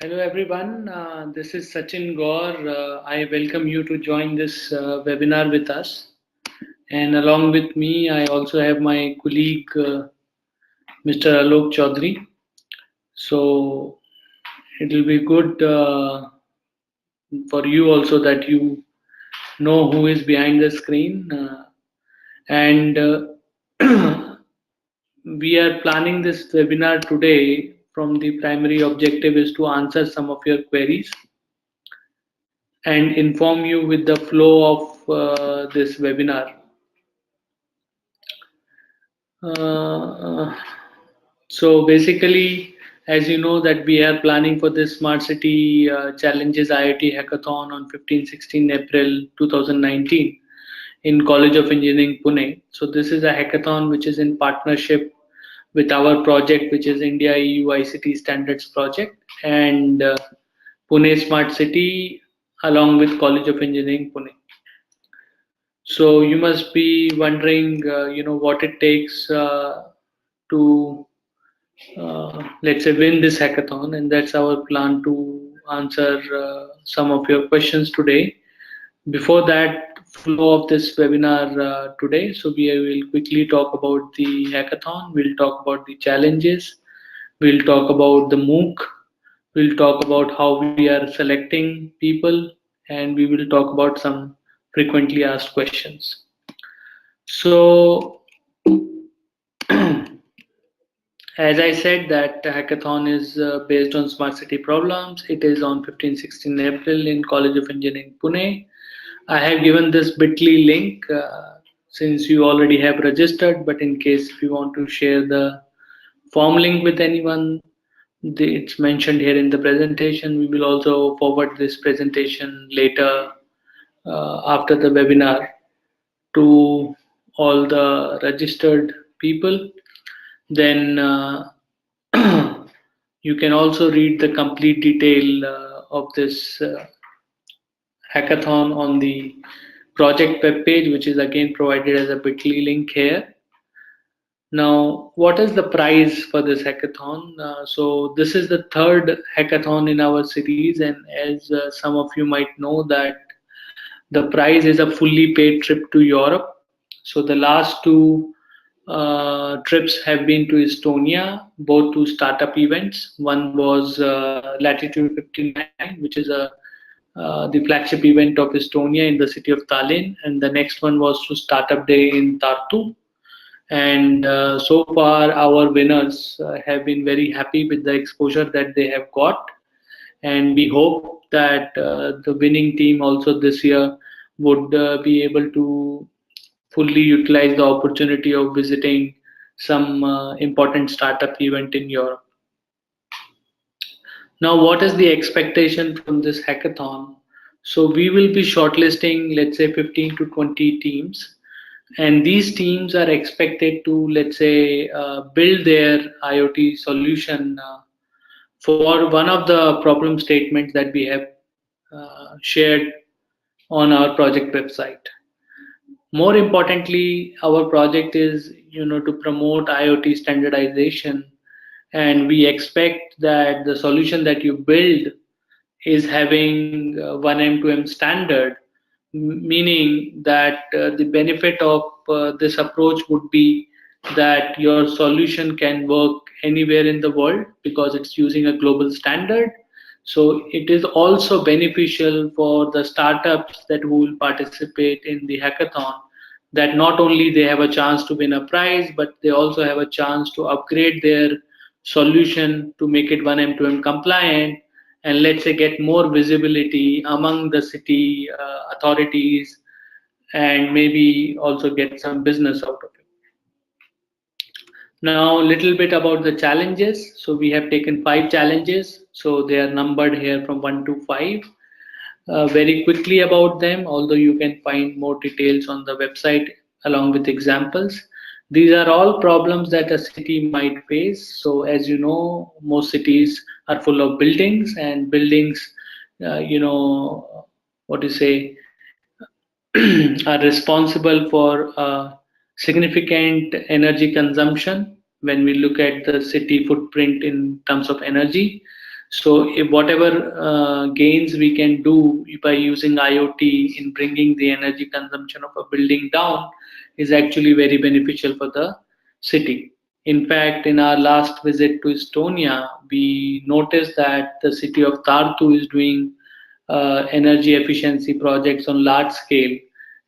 Hello everyone, this is Sachin Gaur. I welcome you to join this webinar with us. And along with me, I also have my colleague Mr. Alok Chaudhary. So it will be good for you also that you know who is behind the screen. And we are planning this webinar today from the primary objective is to answer some of your queries and inform you with the flow of this webinar. Uh, so basically, as you know that we are planning for this Smart City Challenges IoT Hackathon on 15-16 April 2019 in College of Engineering Pune. So this is a hackathon which is in partnership with our project, which is India EU ICT Standards Project, and Pune Smart City along with College of Engineering Pune. So you must be wondering, what it takes to, let's say, win this hackathon, and that's our plan to answer some of your questions today. Before that, flow of this webinar today, so we will quickly talk about the hackathon. We'll talk about the challenges. We'll talk about the MOOC. We'll talk about how we are selecting people, and we will talk about some frequently asked questions. So, as I said, that hackathon is based on smart city problems. It is on 15-16 April in College of Engineering, Pune. I have given this bit.ly link since you already have registered, but in case if you want to share the form link with anyone, it's mentioned here in the presentation. We will also forward this presentation later after the webinar to all the registered people. Then you can also read the complete detail of this hackathon on the project web page, which is again provided as a bit.ly link here. Now, what is the prize for this hackathon? So this is the third hackathon in our series, and as some of you might know that the prize is a fully paid trip to Europe. So the last two trips have been to Estonia, both to startup events. One was Latitude 59, which is the flagship event of Estonia in the city of Tallinn, and the next one was to Startup Day in Tartu. And so far, our winners have been very happy with the exposure that they have got, and we hope that the winning team also this year would be able to fully utilize the opportunity of visiting some important startup event in Europe. Now, what is the expectation from this hackathon? So we will be shortlisting, let's say, 15 to 20 teams, and these teams are expected to, let's say, build their IoT solution for one of the problem statements that we have shared on our project website. More importantly, our project is, to promote IoT standardization, and we expect that the solution that you build is having one M2M standard, meaning that the benefit of this approach would be that your solution can work anywhere in the world because it's using a global standard. So it is also beneficial for the startups that will participate in the hackathon, that not only they have a chance to win a prize, but they also have a chance to upgrade their solution to make it 1M2M compliant, and let's say get more visibility among the city authorities, and maybe also get some business out of it. Now, a little bit about the challenges. So we have taken 5 challenges. So they are numbered here from 1 to 5. Very quickly about them, although you can find more details on the website along with examples. These are all problems that a city might face. So as you know, most cities are full of buildings, and buildings, what do you say, are responsible for significant energy consumption when we look at the city footprint in terms of energy. So if whatever gains we can do by using IoT in bringing the energy consumption of a building down is actually very beneficial for the city. In fact, in our last visit to Estonia, we noticed that the city of Tartu is doing energy efficiency projects on large scale,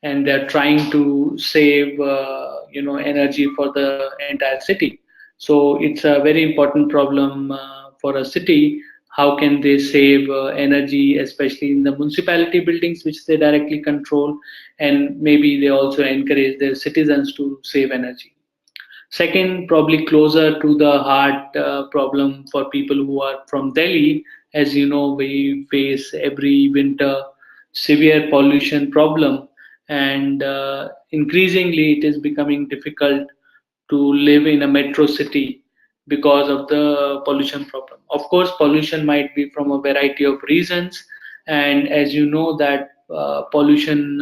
and they're trying to save energy for the entire city. So it's a very important problem for a city. How can they save energy, especially in the municipality buildings which they directly control, and maybe they also encourage their citizens to save energy. Second, probably closer to the heart problem for people who are from Delhi. As you know, we face every winter severe pollution problem, and increasingly it is becoming difficult to live in a metro city because of the pollution problem. Of course, pollution might be from a variety of reasons, and as you know, that pollution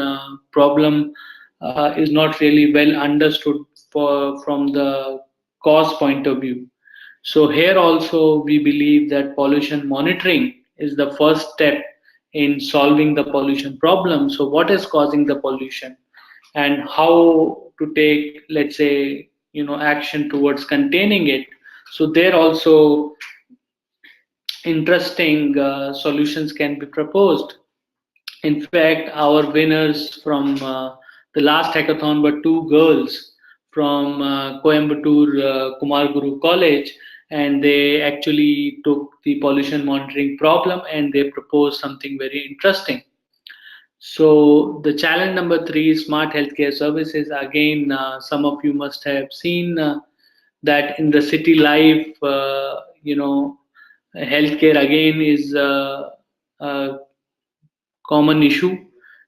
problem is not really well understood from the cause point of view. So here also we believe that pollution monitoring is the first step in solving the pollution problem. So what is causing the pollution and how to take, let's say, action towards containing it. So there also interesting solutions can be proposed. In fact, our winners from the last hackathon were two girls from Coimbatore Kumar Guru College, and they actually took the pollution monitoring problem and they proposed something very interesting. So the challenge number three is smart healthcare services. Again, some of you must have seen that in the city life, healthcare again is a common issue.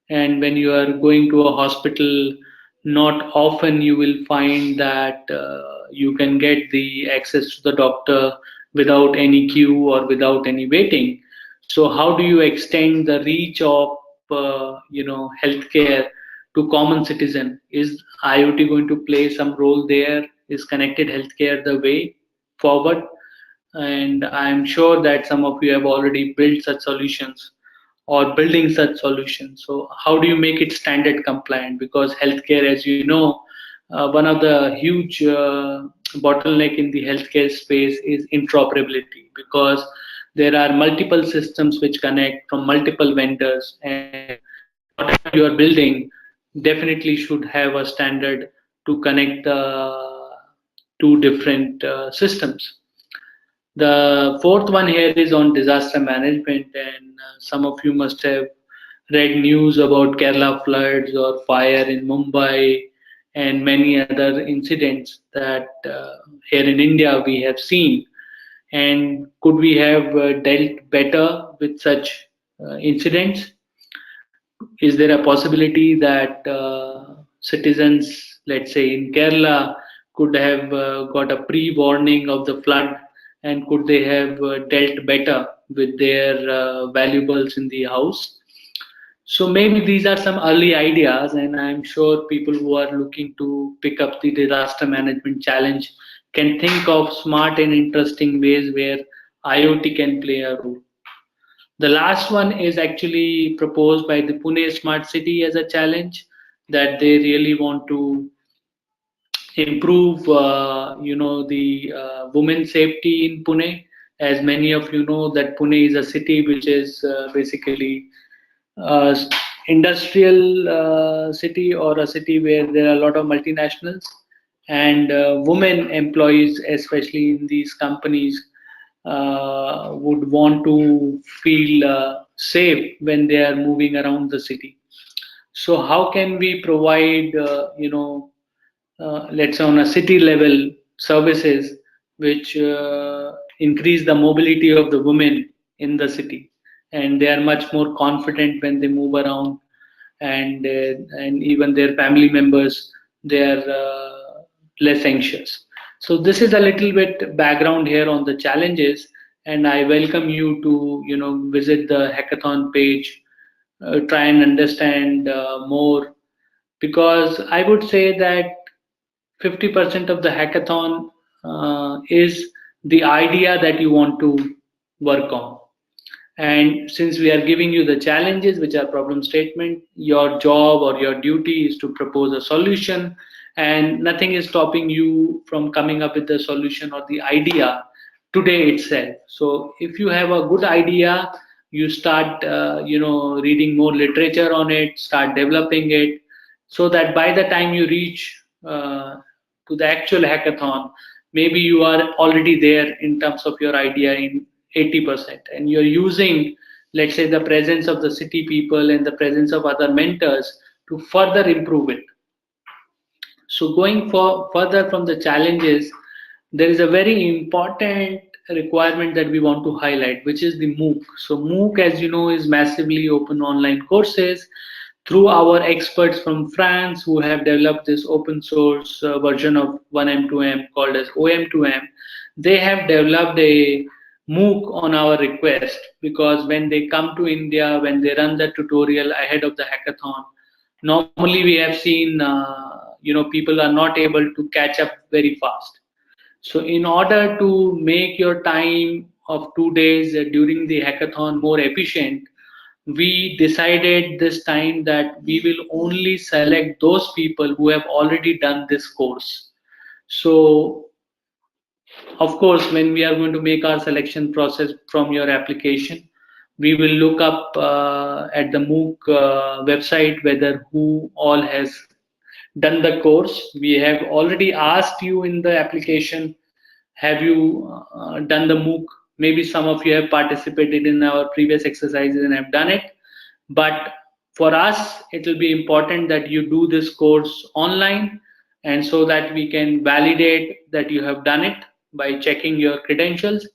And when you are going to a hospital, not often you will find that you can get the access to the doctor without any queue or without any waiting. So how do you extend the reach of healthcare to common citizen? Is IoT going to play some role there? Is connected healthcare the way forward? And I'm sure that some of you have already built such solutions or building such solutions. So how do you make it standard compliant? Because healthcare, as you know, one of the huge bottleneck in the healthcare space is interoperability, because there are multiple systems which connect from multiple vendors, and whatever you are building definitely should have a standard to connect the two different systems. The fourth one here is on disaster management, and some of you must have read news about Kerala floods or fire in Mumbai and many other incidents that here in India we have seen. And could we have dealt better with such incidents? Is there a possibility that citizens, let's say in Kerala, could have got a pre-warning of the flood, and could they have dealt better with their valuables in the house? So maybe these are some early ideas, and I'm sure people who are looking to pick up the disaster management challenge can think of smart and interesting ways where IoT can play a role. The last one is actually proposed by the Pune Smart City as a challenge, that they really want to improve, the women's safety in Pune. As many of you know, that Pune is a city which is basically uh, industrial city, or a city where there are a lot of multinationals, and women employees, especially in these companies, would want to feel safe when they are moving around the city. So how can we provide, let's say on a city level, services which increase the mobility of the women in the city, and they are much more confident when they move around, and even their family members, they are less anxious. So this is a little bit background here on the challenges, and I welcome you to visit the hackathon page, try and understand more, because I would say that 50% of the hackathon is the idea that you want to work on. And since we are giving you the challenges, which are problem statement, your job or your duty is to propose a solution, and nothing is stopping you from coming up with the solution or the idea today itself. So if you have a good idea, you start, reading more literature on it, start developing it, so that by the time you reach to the actual hackathon, maybe you are already there in terms of your idea in 80%, and you're using, let's say, the presence of the city people and the presence of other mentors to further improve it. So going for further from the challenges, there is a very important requirement that we want to highlight, which is the MOOC. So MOOC, as you know, is massively open online courses through our experts from France who have developed this open source version of 1M2M called as OM2M. They have developed a MOOC on our request, because when they come to India, when they run the tutorial ahead of the hackathon, normally we have seen people are not able to catch up very fast. So in order to make your time of 2 days during the hackathon more efficient, we decided this time that we will only select those people who have already done this course. So of course, when we are going to make our selection process from your application, we will look up at the MOOC website whether who all has done the course. We have already asked you in the application, have you done the MOOC? Maybe some of you have participated in our previous exercises and have done it. But for us, it will be important that you do this course online, and so that we can validate that you have done it by checking your credentials.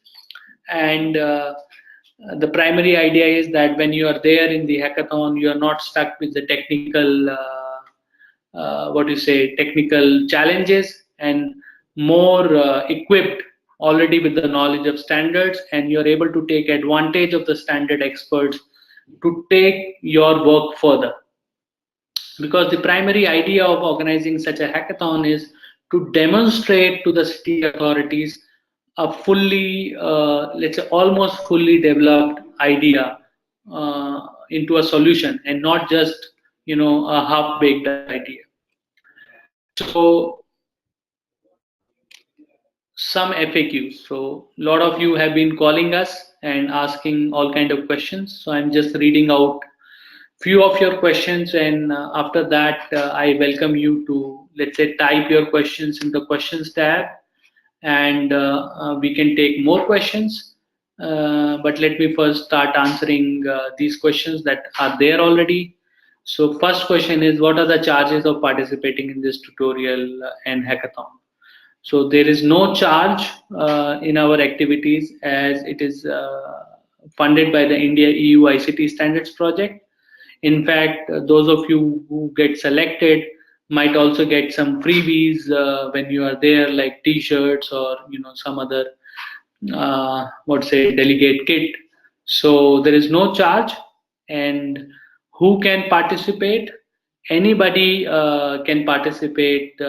And the primary idea is that when you are there in the hackathon, you are not stuck with the technical technical challenges, and more equipped already with the knowledge of standards, and you're able to take advantage of the standard experts to take your work further. Because the primary idea of organizing such a hackathon is to demonstrate to the city authorities a fully, let's say, almost fully developed idea into a solution, and not just a half-baked idea. So some FAQs. So a lot of you have been calling us and asking all kind of questions. So I'm just reading out few of your questions, and after that I welcome you to, let's say, type your questions in the questions tab, and we can take more questions. But let me first start answering these questions that are there already. So first question is, what are the charges of participating in this tutorial and hackathon? So there is no charge in our activities, as it is funded by the India EU ICT Standards Project. In fact, those of you who get selected might also get some freebies when you are there, like T-shirts or some other delegate kit. So there is no charge. And who can participate? Anybody can participate,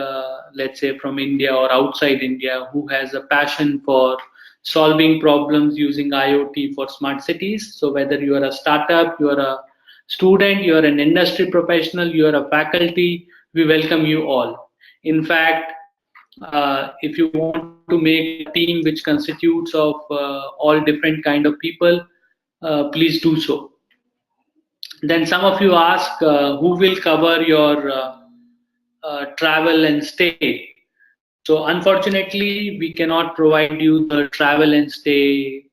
let's say from India or outside India, who has a passion for solving problems using IoT for smart cities. So whether you are a startup, you are a student, you are an industry professional, you are a faculty, we welcome you all. In fact, if you want to make a team which constitutes of all different kind of people, please do so. Then some of you ask, who will cover your travel and stay? So unfortunately, we cannot provide you the travel and stay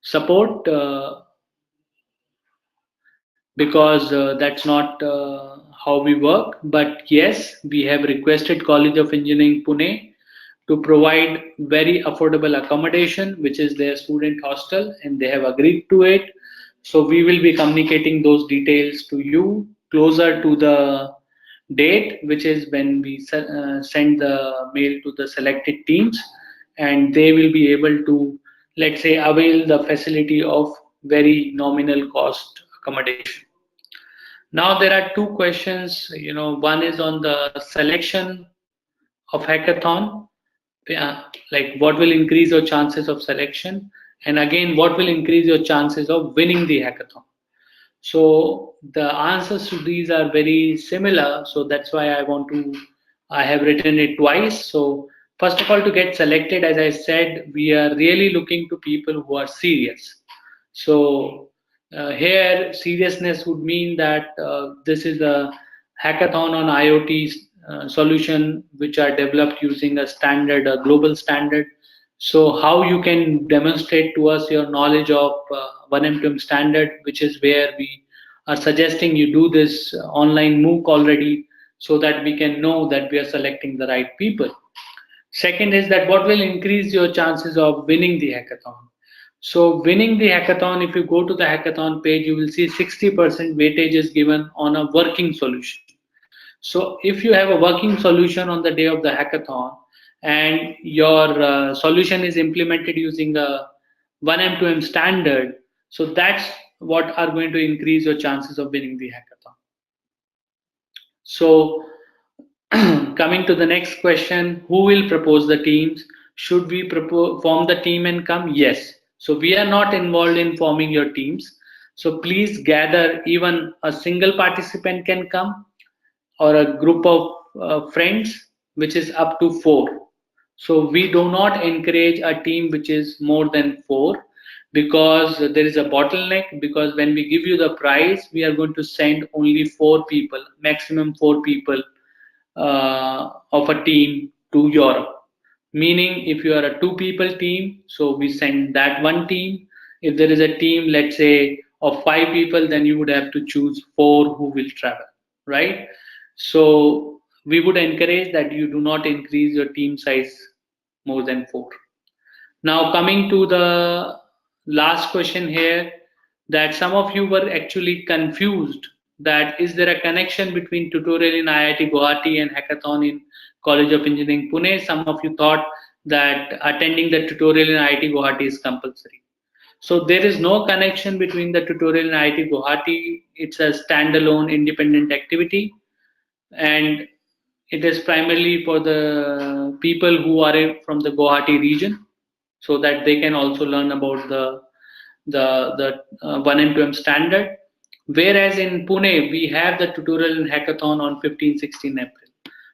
support, because that's not how we work. But yes, we have requested College of Engineering Pune to provide very affordable accommodation, which is their student hostel, and they have agreed to it. So we will be communicating those details to you closer to the date, which is when we send the mail to the selected teams, and they will be able to, let's say, avail the facility of very nominal cost accommodation. Now there are two questions. One is on the selection of hackathon. Yeah, like what will increase your chances of selection, And again, what will increase your chances of winning the hackathon? So the answers to these are very similar. So that's why I have written it twice. So first of all, to get selected, as I said, we are really looking to people who are serious. So here, seriousness would mean that this is a hackathon on IoT solution which are developed using a standard, a global standard. So how you can demonstrate to us your knowledge of 1M2M standard, which is where we are suggesting you do this online MOOC already, so that we can know that we are selecting the right people. Second is that what will increase your chances of winning the hackathon. So winning the hackathon, if you go to the hackathon page, you will see 60% weightage is given on a working solution. So if you have a working solution on the day of the hackathon and your solution is implemented using a 1M2M standard, so that's what are going to increase your chances of winning the hackathon. So coming to the next question, who will propose the teams? Should we form the team and come? Yes. So we are not involved in forming your teams. So please gather, even a single participant can come, or a group of friends, which is up to four. So we do not encourage a team which is more than four, because there is a bottleneck. Because when we give you the prize, we are going to send only four people, maximum four people of a team to Europe. Meaning, if you are a two people team, so we send that one team. If there is a team, let's say, of five people, then you would have to choose four who will travel, right? So we would encourage that you do not increase your team size more than four. Now, coming to the last question here, that some of you were actually confused that is there a connection between tutorial in IIT Guwahati and hackathon in College of Engineering Pune? Some of you thought that attending the tutorial in IIT Guwahati is compulsory. So there is no connection between the tutorial in IIT Guwahati. It's a standalone independent activity, and it is primarily for the people who are from the Guwahati region, so that they can also learn about the 1M2M standard. Whereas in Pune, we have the tutorial and hackathon on 15-16 April.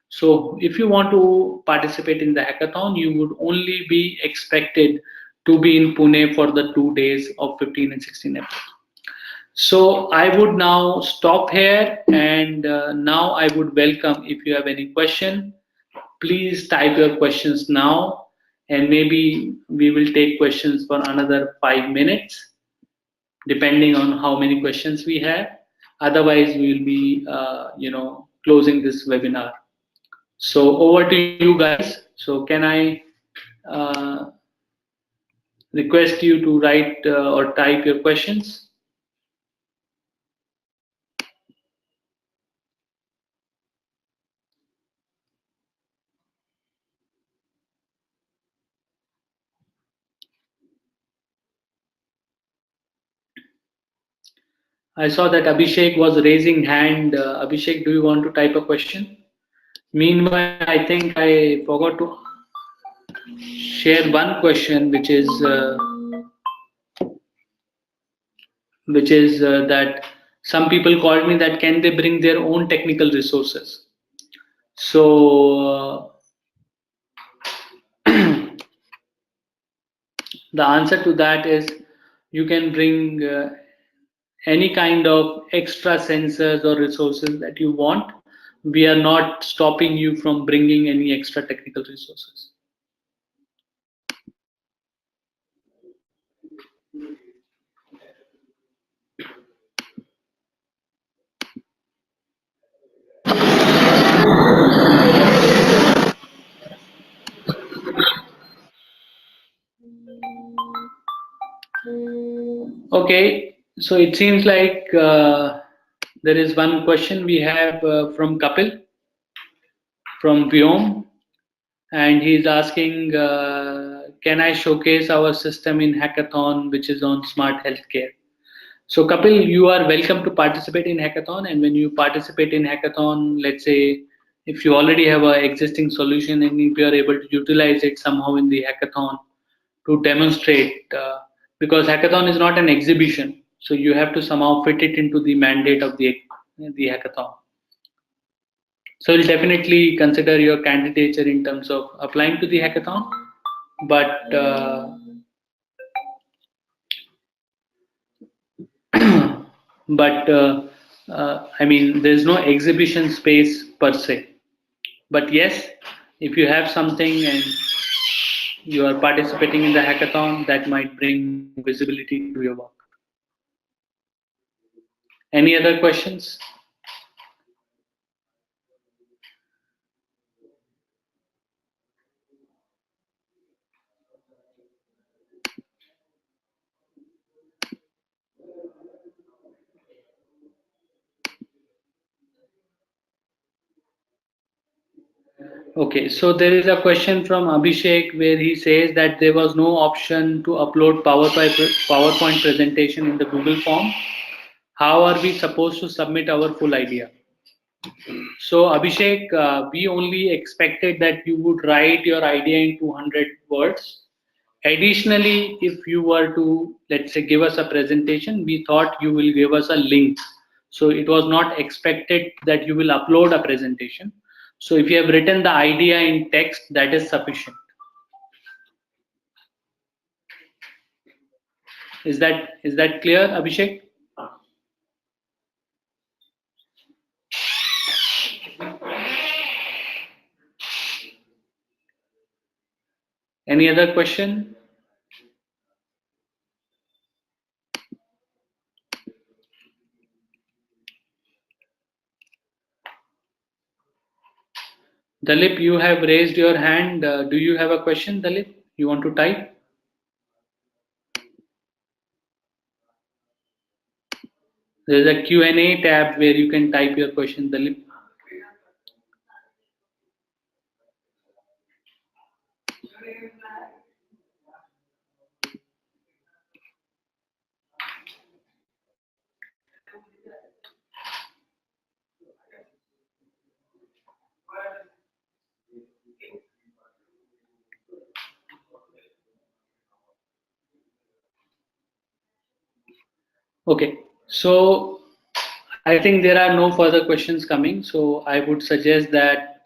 So if you want to participate in the hackathon, you would only be expected to be in Pune for the 2 days of 15 and 16 April. So I would now stop here, and now I would welcome, if you have any question, please type your questions now, and maybe we will take questions for another 5 minutes, depending on how many questions we have. Otherwise, we will be, closing this webinar. So over to you guys. So can I uh, request you to write or type your questions? I saw that Abhishek was raising hand. Abhishek, do you want to type a question? Meanwhile, I think I forgot to share one question, which is that some people called me that can they bring their own technical resources. So the answer to that is you can bring any kind of extra sensors or resources that you want. We are not stopping you from bringing any extra technical resources. Okay, so it seems like there is one question we have from Kapil from Vyom, and he's asking, can I showcase our system in hackathon, which is on smart healthcare? So Kapil, you are welcome to participate in hackathon, and when you participate in hackathon, let's say if you already have an existing solution and if you are able to utilize it somehow in the hackathon to demonstrate. because hackathon is not an exhibition, so you have to somehow fit it into the mandate of the hackathon. So we'll definitely consider your candidature in terms of applying to the hackathon, but but I mean, there's no exhibition space per se. But yes, if you have something and you are participating in the hackathon, that might bring more visibility to your work. Any other questions? Okay, so there is a question from Abhishek where he says that there was no option to upload PowerPoint presentation in the Google form. How are we supposed to submit our full idea? So Abhishek, we only expected that you would write your idea in 200 words. Additionally, if you were to, let's say, give us a presentation, we thought you will give us a link. So it was not expected that you will upload a presentation. So if you have written the idea in text, that is sufficient. Is that clear, Abhishek? Any other question? Dalip, you have raised your hand. Do you have a question, Dalip? You want to type? There's a Q&A tab where you can type your question, Dalip. Okay, so I think there are no further questions coming. So I would suggest that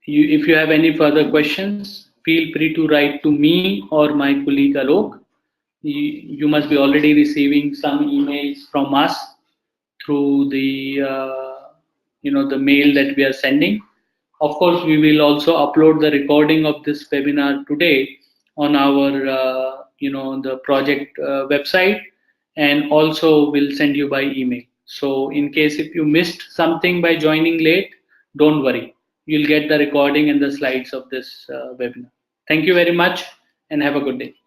if you have any further questions, feel free to write to me or my colleague Alok. You must be already receiving some emails from us through the mail that we are sending. Of course, we will also upload the recording of this webinar today on our the project website, and also we'll send you by email. So in case if you missed something by joining late, don't worry. You'll get the recording and the slides of this webinar. Thank you very much and have a good day.